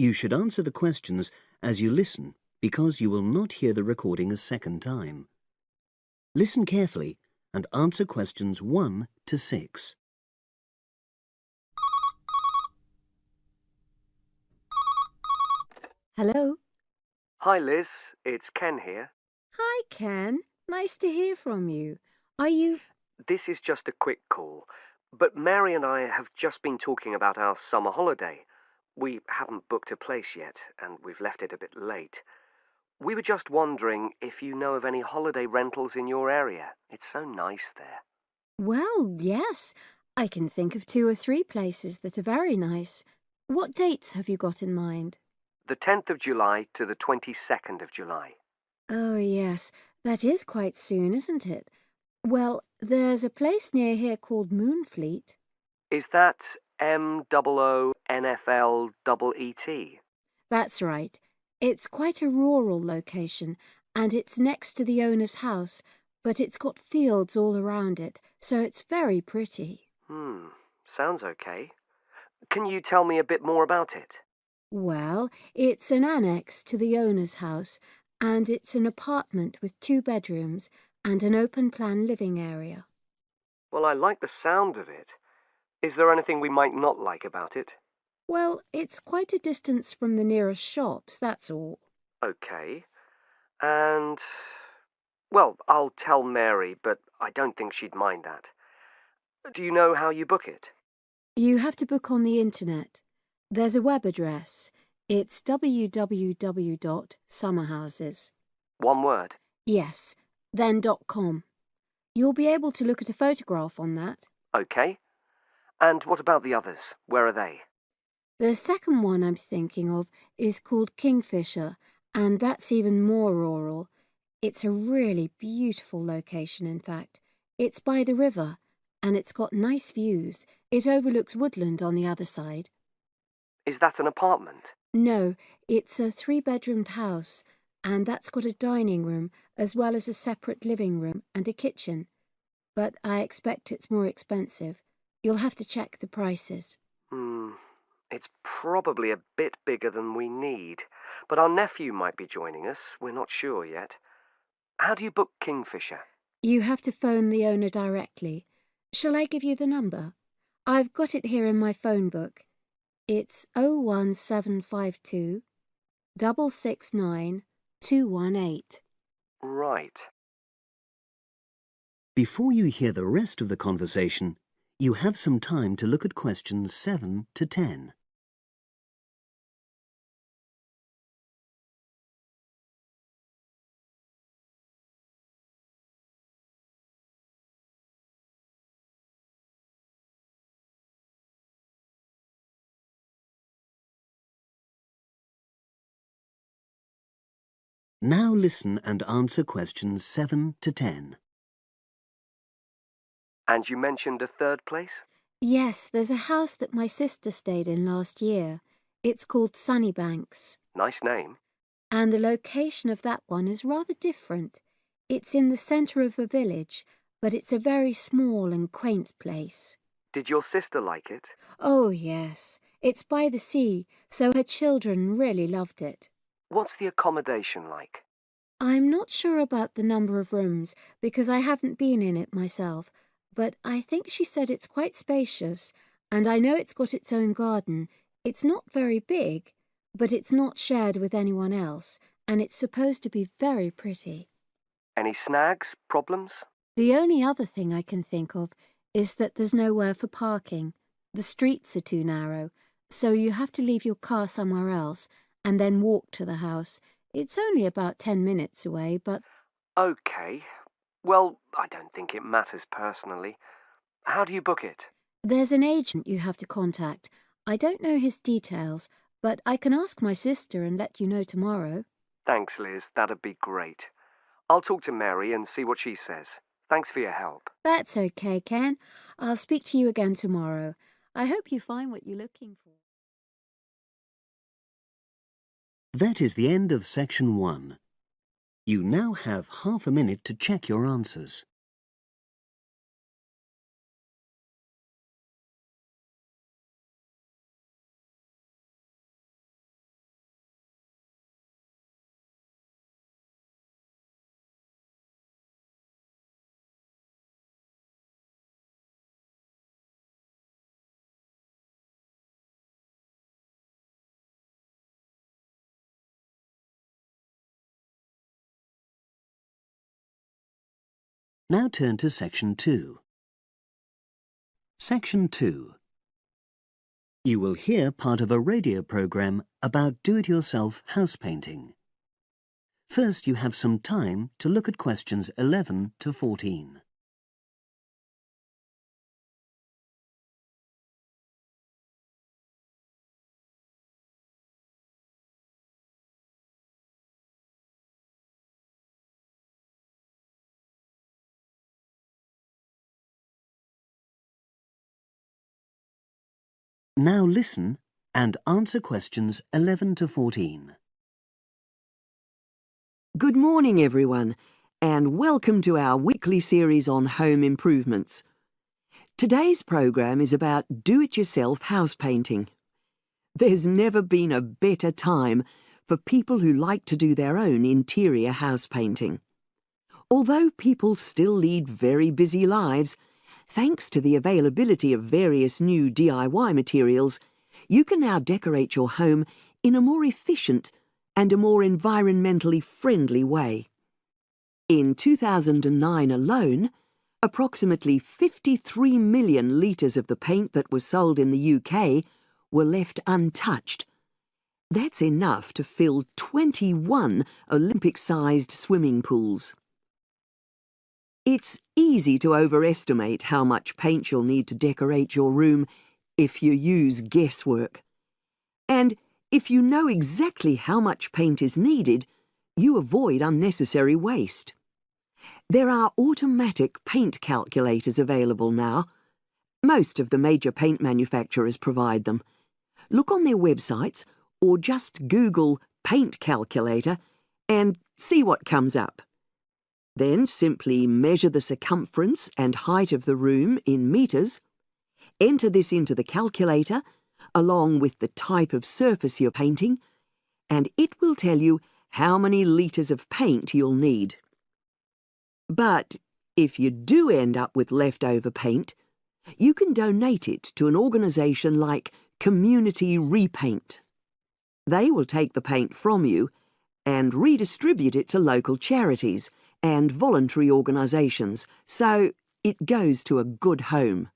You should answer the questions as you listen because you will not hear the recording a second time. Listen carefully and answer questions 1 to 6. Hello. Hi Liz, it's Ken here. Hi, Ken. Nice to hear from you. Are you... This is just a quick call, but Mary and I have just been talking about our summer holiday. We haven't booked a place yet, and we've left it a bit late. We were just wondering if you know of any holiday rentals in your area. It's so nice there. Well, yes. I can think of 2 or 3 places that are very nice. What dates have you got in mind? The 10th of July to the 22nd of July. Oh, yes. That is quite soon, isn't it? Well, there's a place near here called Moonfleet. Is that MOONFLEET? That's right. It's quite a rural location, and it's next to the owner's house, but it's got fields all around it, so it's very pretty. Sounds okay. Can you tell me a bit more about it? Well, it's an annex to the owner's house, and it's an apartment with 2 bedrooms and an open-plan living area. Well, I like the sound of it. Is there anything we might not like about it? Well, it's quite a distance from the nearest shops, that's all. Okay. And, well, I'll tell Mary, but I don't think she'd mind that. Do you know how you book it? You have to book on the internet. There's a web address. It's www.summerhouses. One word. Yes, then .com. You'll be able to look at a photograph on that. Okay. And what about the others? Where are they? The second one I'm thinking of is called Kingfisher, and that's even more rural. It's a really beautiful location, in fact. It's by the river, and it's got nice views. It overlooks woodland on the other side. Is that an apartment? No, it's a 3-bedroomed house, and that's got a dining room as well as a separate living room and a kitchen. But I expect it's more expensive. You'll have to check the prices. It's probably a bit bigger than we need, but our nephew might be joining us. We're not sure yet. How do you book Kingfisher? You have to phone the owner directly. Shall I give you the number? I've got it here in my phone book. It's 01752 669 218. Right. Before you hear the rest of the conversation, you have some time to look at questions 7 to 10. Now listen and answer questions 7 to 10. And you mentioned a third place? Yes, there's a house that my sister stayed in last year. It's called Sunnybanks. Nice name. And the location of that one is rather different. It's in the centre of a village, but it's a very small and quaint place. Did your sister like it? Oh, yes. It's by the sea, so her children really loved it. What's the accommodation like? I'm not sure about the number of rooms because I haven't been in it myself, but I think she said it's quite spacious, and I know it's got its own garden. It's not very big, but it's not shared with anyone else, and it's supposed to be very pretty. Any snags? Problems? The only other thing I can think of is that there's nowhere for parking. The streets are too narrow, so you have to leave your car somewhere else and then walk to the house. It's only about 10 minutes away, but... Okay. Well, I don't think it matters personally. How do you book it? There's an agent you have to contact. I don't know his details, but I can ask my sister and let you know tomorrow. Thanks, Liz. That'd be great. I'll talk to Mary and see what she says. Thanks for your help. That's okay, Ken. I'll speak to you again tomorrow. I hope you find what you're looking for. That is the end of section 1. You now have half a minute to check your answers. Now turn to Section 2. Section 2. You will hear part of a radio program about do-it-yourself house painting. First, you have some time to look at questions 11 to 14. Now listen and answer questions 11 to 14. Good morning, everyone, and welcome to our weekly series on home improvements. Today's program is about do-it-yourself house painting. There's never been a better time for people who like to do their own interior house painting. Although people still lead very busy lives, thanks to the availability of various new DIY materials, you can now decorate your home in a more efficient and a more environmentally friendly way. In 2009 alone, approximately 53 million litres of the paint that was sold in the UK were left untouched. That's enough to fill 21 Olympic-sized swimming pools. It's easy to overestimate how much paint you'll need to decorate your room if you use guesswork. And if you know exactly how much paint is needed, you avoid unnecessary waste. There are automatic paint calculators available now. Most of the major paint manufacturers provide them. Look on their websites or just Google paint calculator and see what comes up. Then simply measure the circumference and height of the room in metres, enter this into the calculator along with the type of surface you're painting, and it will tell you how many litres of paint you'll need. But if you do end up with leftover paint, you can donate it to an organisation like Community Repaint. They will take the paint from you and redistribute it to local charities and voluntary organisations, so it goes to a good home.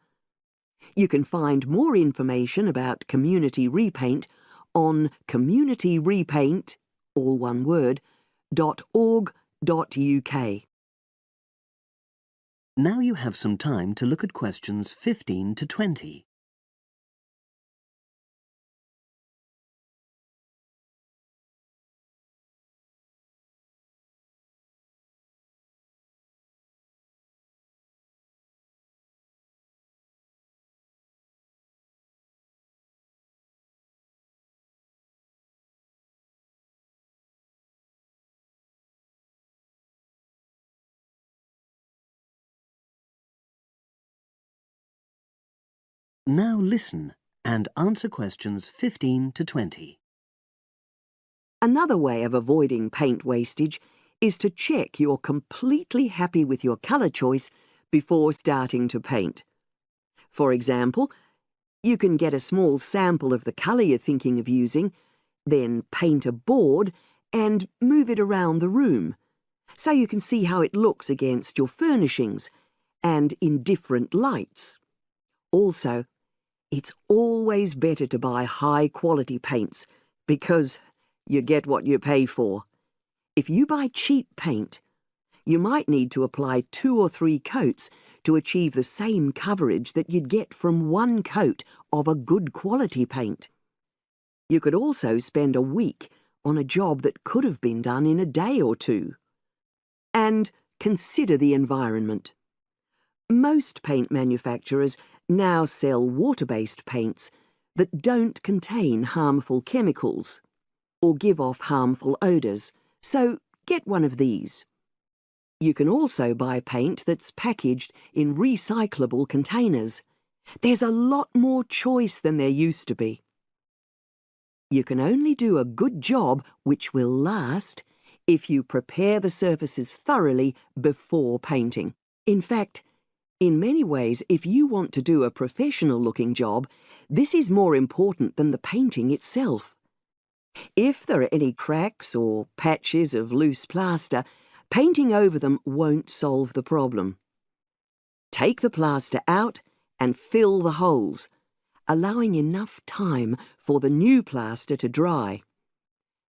You can find more information about Community Repaint on communityrepaint, all one word, .org.uk. Now you have some time to look at questions 15 to 20. Now listen and answer questions 15 to 20. Another way of avoiding paint wastage is to check you're completely happy with your colour choice before starting to paint. For example, you can get a small sample of the colour you're thinking of using, then paint a board and move it around the room, so you can see how it looks against your furnishings and in different lights. Also, it's always better to buy high-quality paints because you get what you pay for. If you buy cheap paint, you might need to apply 2 or 3 coats to achieve the same coverage that you'd get from 1 coat of a good quality paint. You could also spend a week on a job that could have been done in a day or 2. And consider the environment. Most paint manufacturers now sell water-based paints that don't contain harmful chemicals or give off harmful odours, so get one of these. You can also buy paint that's packaged in recyclable containers. There's a lot more choice than there used to be. You can only do a good job which will last if you prepare the surfaces thoroughly before painting. In fact, in many ways, if you want to do a professional-looking job, this is more important than the painting itself. If there are any cracks or patches of loose plaster, painting over them won't solve the problem. Take the plaster out and fill the holes, allowing enough time for the new plaster to dry.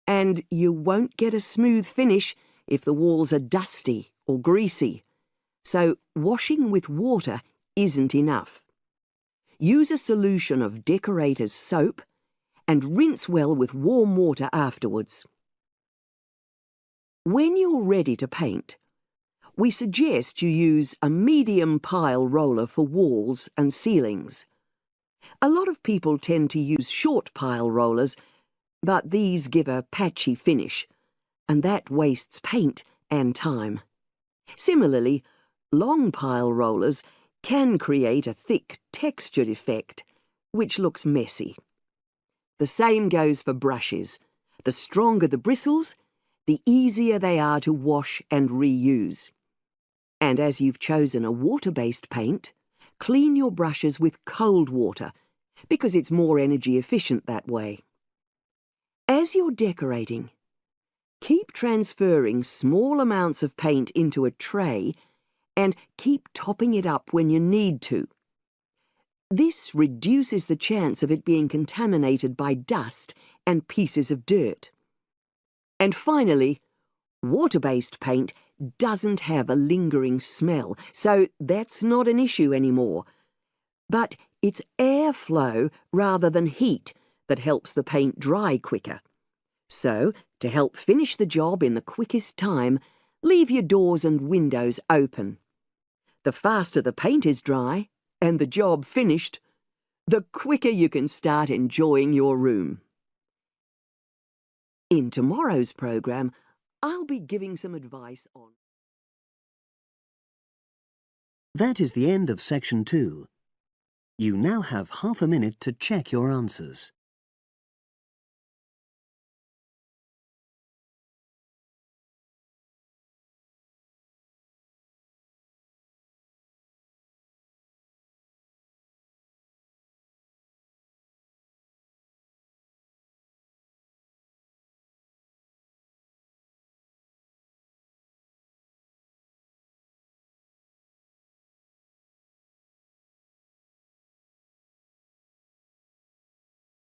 And you won't get a smooth finish if the walls are dusty or greasy, so washing with water isn't enough. Use a solution of decorator's soap and rinse well with warm water afterwards. When you're ready to paint, we suggest you use a medium pile roller for walls and ceilings. A lot of people tend to use short pile rollers, but these give a patchy finish, and that wastes paint and time. Similarly, long pile rollers can create a thick, textured effect, which looks messy. The same goes for brushes. The stronger the bristles, the easier they are to wash and reuse. And as you've chosen a water-based paint, clean your brushes with cold water, because it's more energy efficient that way. As you're decorating, keep transferring small amounts of paint into a tray and keep topping it up when you need to. This reduces the chance of it being contaminated by dust and pieces of dirt. And finally, water-based paint doesn't have a lingering smell, so that's not an issue anymore. But it's airflow rather than heat that helps the paint dry quicker. So, to help finish the job in the quickest time, leave your doors and windows open. The faster the paint is dry and the job finished, the quicker you can start enjoying your room. In tomorrow's programme, I'll be giving some advice on... That is the end of section 2. You now have half a minute to check your answers.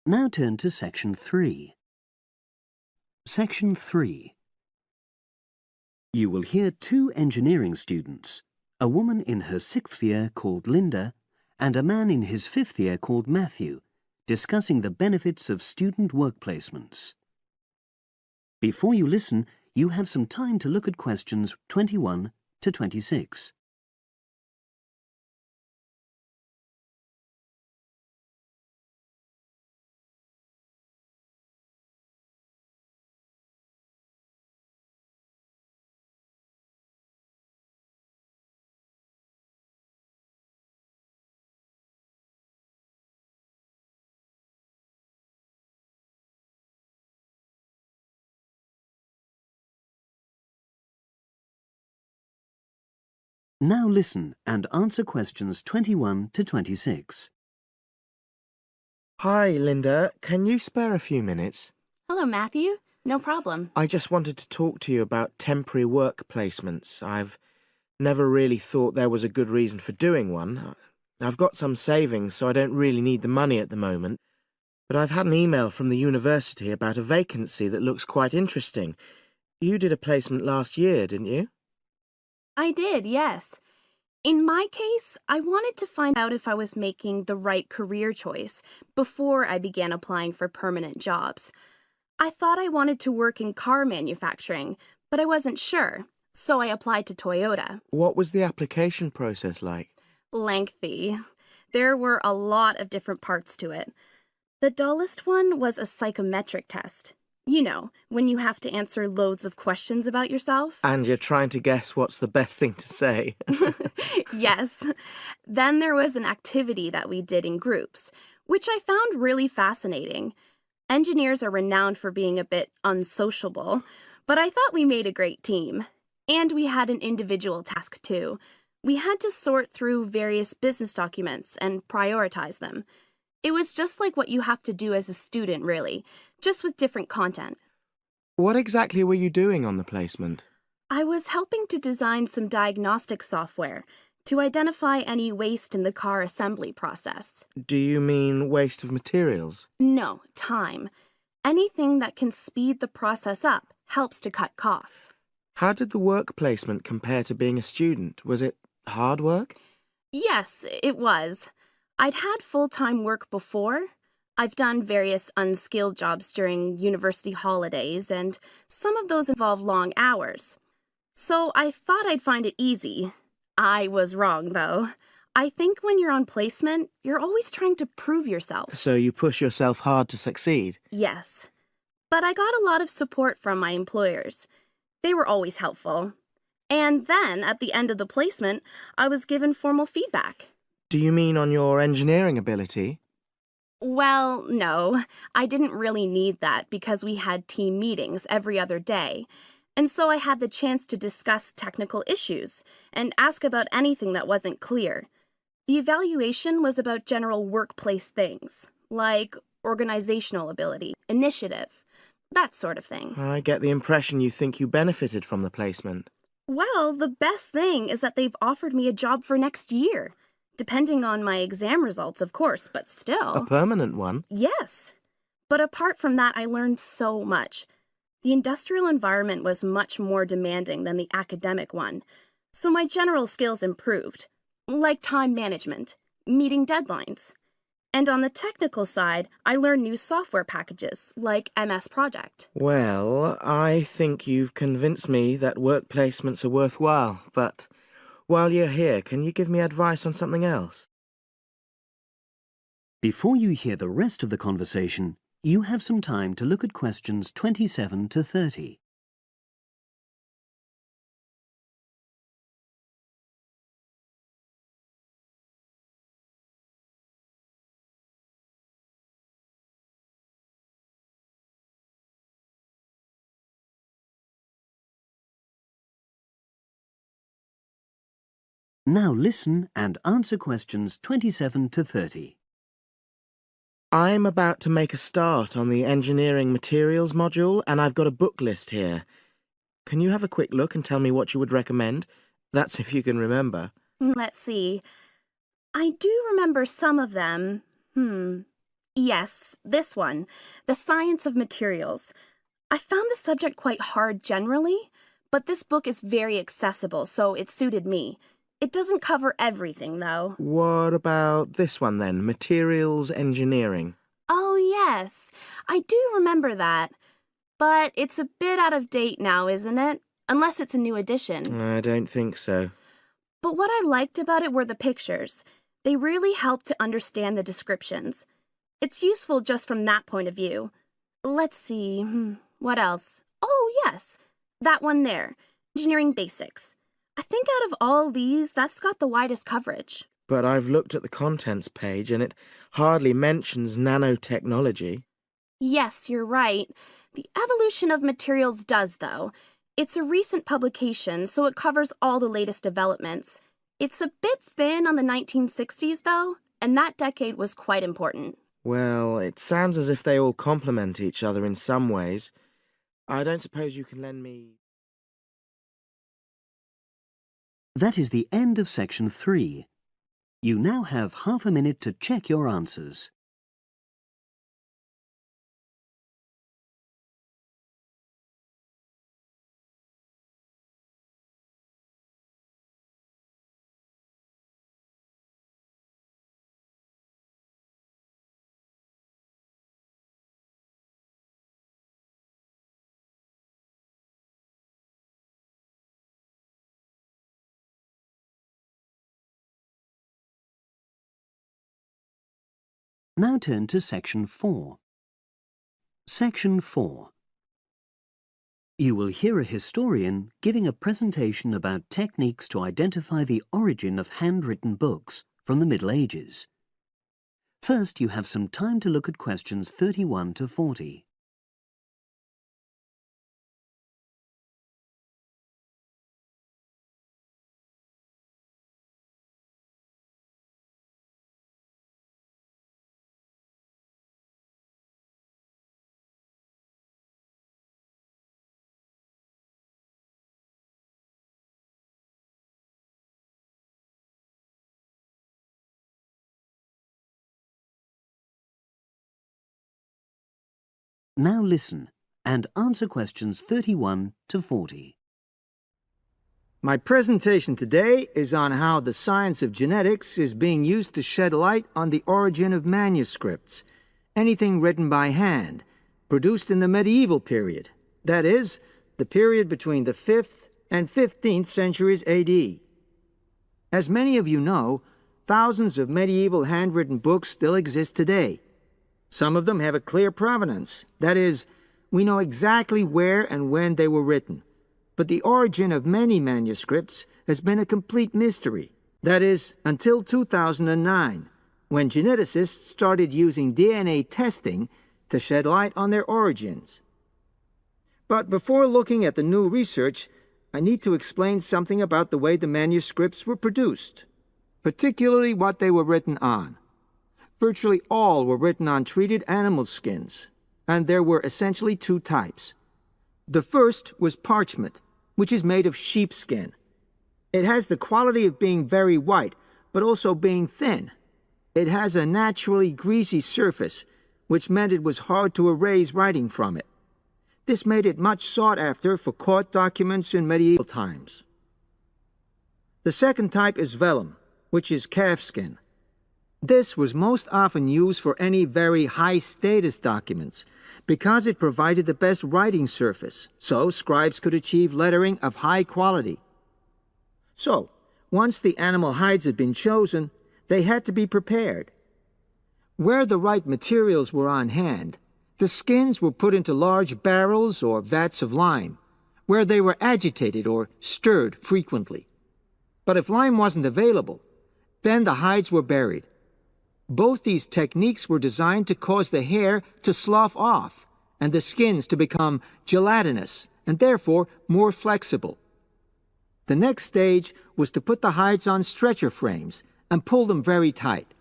Now turn to section 3. Section 3. You will hear 2 engineering students, a woman in her 6th year called Linda and a man in his 5th year called Matthew, discussing the benefits of student work placements. Before you listen, you have some time to look at questions 21 to 26. Now listen and answer questions 21 to 26. Hi, Linda. Can you spare a few minutes? Hello, Matthew. No problem. I just wanted to talk to you about temporary work placements. I've never really thought there was a good reason for doing one. I've got some savings, so I don't really need the money at the moment. But I've had an email from the university about a vacancy that looks quite interesting. You did a placement last year, didn't you? I did, yes. In my case, I wanted to find out if I was making the right career choice before I began applying for permanent jobs. I thought I wanted to work in car manufacturing, but I wasn't sure, so I applied to Toyota. What was the application process like? Lengthy. There were a lot of different parts to it. The dullest one was a psychometric test. You know, when you have to answer loads of questions about yourself. And you're trying to guess what's the best thing to say. Yes. Then there was an activity that we did in groups, which I found really fascinating. Engineers are renowned for being a bit unsociable, but I thought we made a great team. And we had an individual task too. We had to sort through various business documents and prioritize them. It was just like what you have to do as a student, really, just with different content. What exactly were you doing on the placement? I was helping to design some diagnostic software to identify any waste in the car assembly process. Do you mean waste of materials? No, time. Anything that can speed the process up helps to cut costs. How did the work placement compare to being a student? Was it hard work? Yes, it was. I'd had full-time work before. I've done various unskilled jobs during university holidays, and some of those involve long hours. So I thought I'd find it easy. I was wrong, though. I think when you're on placement, you're always trying to prove yourself. So you push yourself hard to succeed? Yes. But I got a lot of support from my employers. They were always helpful. And then, at the end of the placement, I was given formal feedback. Do you mean on your engineering ability? Well, no. I didn't really need that because we had team meetings every other day. And so I had the chance to discuss technical issues and ask about anything that wasn't clear. The evaluation was about general workplace things, like organizational ability, initiative, that sort of thing. I get the impression you think you benefited from the placement. Well, the best thing is that they've offered me a job for next year. Depending on my exam results, of course, but still. A permanent one? Yes. But apart from that, I learned so much. The industrial environment was much more demanding than the academic one, so my general skills improved, like time management, meeting deadlines. And on the technical side, I learned new software packages, like MS Project. Well, I think you've convinced me that work placements are worthwhile, but while you're here, can you give me advice on something else? Before you hear the rest of the conversation, you have some time to look at questions 27 to 30. Now listen and answer questions 27 to 30. I'm about to make a start on the engineering materials module, and I've got a book list here. Can you have a quick look and tell me what you would recommend? That's if you can remember. Let's see. I do remember some of them. Yes, this one, The Science of Materials. I found the subject quite hard generally, but this book is very accessible, so it suited me. It doesn't cover everything, though. What about this one then, Materials Engineering? Oh, yes. I do remember that. But it's a bit out of date now, isn't it? Unless it's a new edition. I don't think so. But what I liked about it were the pictures. They really helped to understand the descriptions. It's useful just from that point of view. Let's see, what else? Oh, yes, that one there, Engineering Basics. I think out of all these, that's got the widest coverage. But I've looked at the contents page and it hardly mentions nanotechnology. Yes, you're right. The evolution of materials does, though. It's a recent publication, so it covers all the latest developments. It's a bit thin on the 1960s, though, and that decade was quite important. Well, it sounds as if they all complement each other in some ways. I don't suppose you can lend me... That is the end of section 3. You now have half a minute to check your answers. Now turn to section 4. Section 4. You will hear a historian giving a presentation about techniques to identify the origin of handwritten books from the Middle Ages. First, you have some time to look at questions 31 to 40. Now listen and answer questions 31 to 40. My presentation today is on how the science of genetics is being used to shed light on the origin of manuscripts, anything written by hand, produced in the medieval period, that is, the period between the 5th and 15th centuries AD. As many of you know, thousands of medieval handwritten books still exist today. Some of them have a clear provenance, that is, we know exactly where and when they were written. But the origin of many manuscripts has been a complete mystery. That is, until 2009, when geneticists started using DNA testing to shed light on their origins. But before looking at the new research, I need to explain something about the way the manuscripts were produced, particularly what they were written on. Virtually all were written on treated animal skins, and there were essentially two types. The first was parchment, which is made of sheepskin. It has the quality of being very white, but also being thin. It has a naturally greasy surface, which meant it was hard to erase writing from it. This made it much sought after for court documents in medieval times. The second type is vellum, which is calfskin. This was most often used for any very high-status documents, because it provided the best writing surface, so scribes could achieve lettering of high quality. So, once the animal hides had been chosen, they had to be prepared. Where the right materials were on hand, the skins were put into large barrels or vats of lime, where they were agitated or stirred frequently. But if lime wasn't available, then the hides were buried. Both these techniques were designed to cause the hair to slough off and the skins to become gelatinous and therefore more flexible. The next stage was to put the hides on stretcher frames and pull them very tight.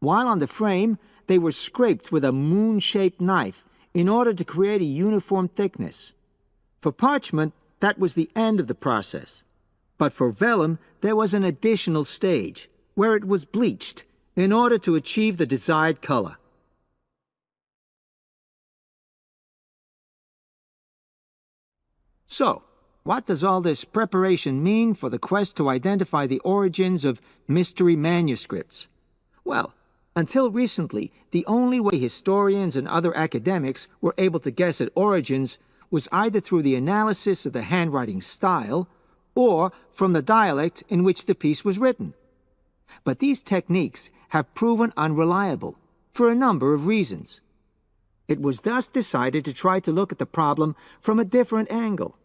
While on the frame, they were scraped with a moon-shaped knife in order to create a uniform thickness. For parchment, that was the end of the process. But for vellum, there was an additional stage, where it was bleached in order to achieve the desired color. So, what does all this preparation mean for the quest to identify the origins of mystery manuscripts? Well, until recently, the only way historians and other academics were able to guess at origins was either through the analysis of the handwriting style or from the dialect in which the piece was written. But these techniques have proven unreliable for a number of reasons. It was thus decided to try to look at the problem from a different angle,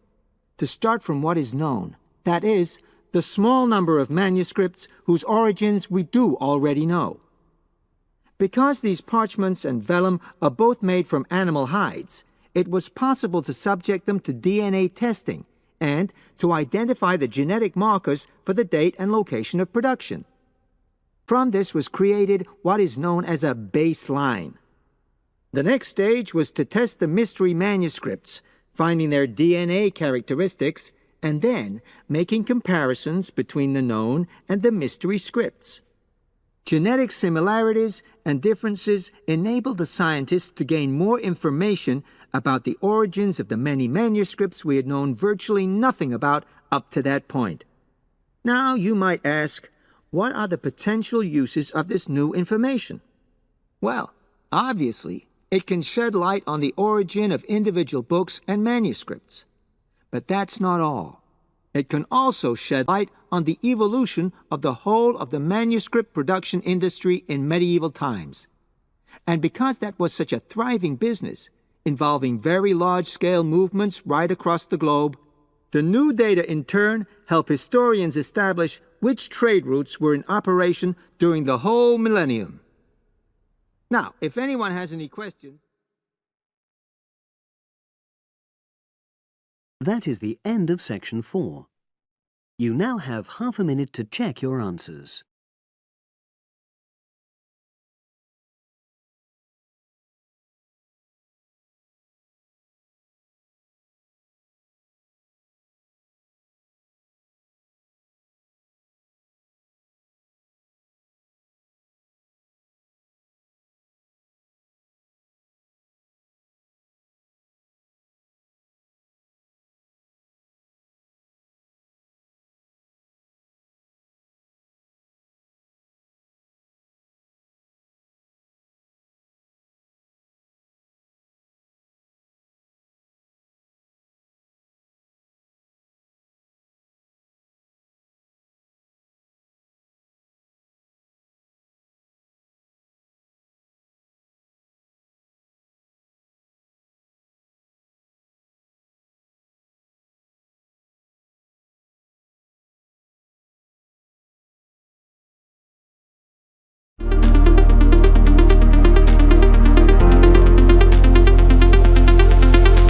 to start from what is known, that is, the small number of manuscripts whose origins we do already know. Because these parchments and vellum are both made from animal hides, it was possible to subject them to DNA testing and to identify the genetic markers for the date and location of production. From this was created what is known as a baseline. The next stage was to test the mystery manuscripts, finding their DNA characteristics, and then making comparisons between the known and the mystery scripts. Genetic similarities and differences enabled the scientists to gain more information about the origins of the many manuscripts we had known virtually nothing about up to that point. Now you might ask, what are the potential uses of this new information? Well, obviously, it can shed light on the origin of individual books and manuscripts. But that's not all. It can also shed light on the evolution of the whole of the manuscript production industry in medieval times. And because that was such a thriving business, involving very large-scale movements right across the globe, the new data in turn help historians establish which trade routes were in operation during the whole millennium. Now, if anyone has any questions... That is the end of section 4. You now have half a minute to check your answers.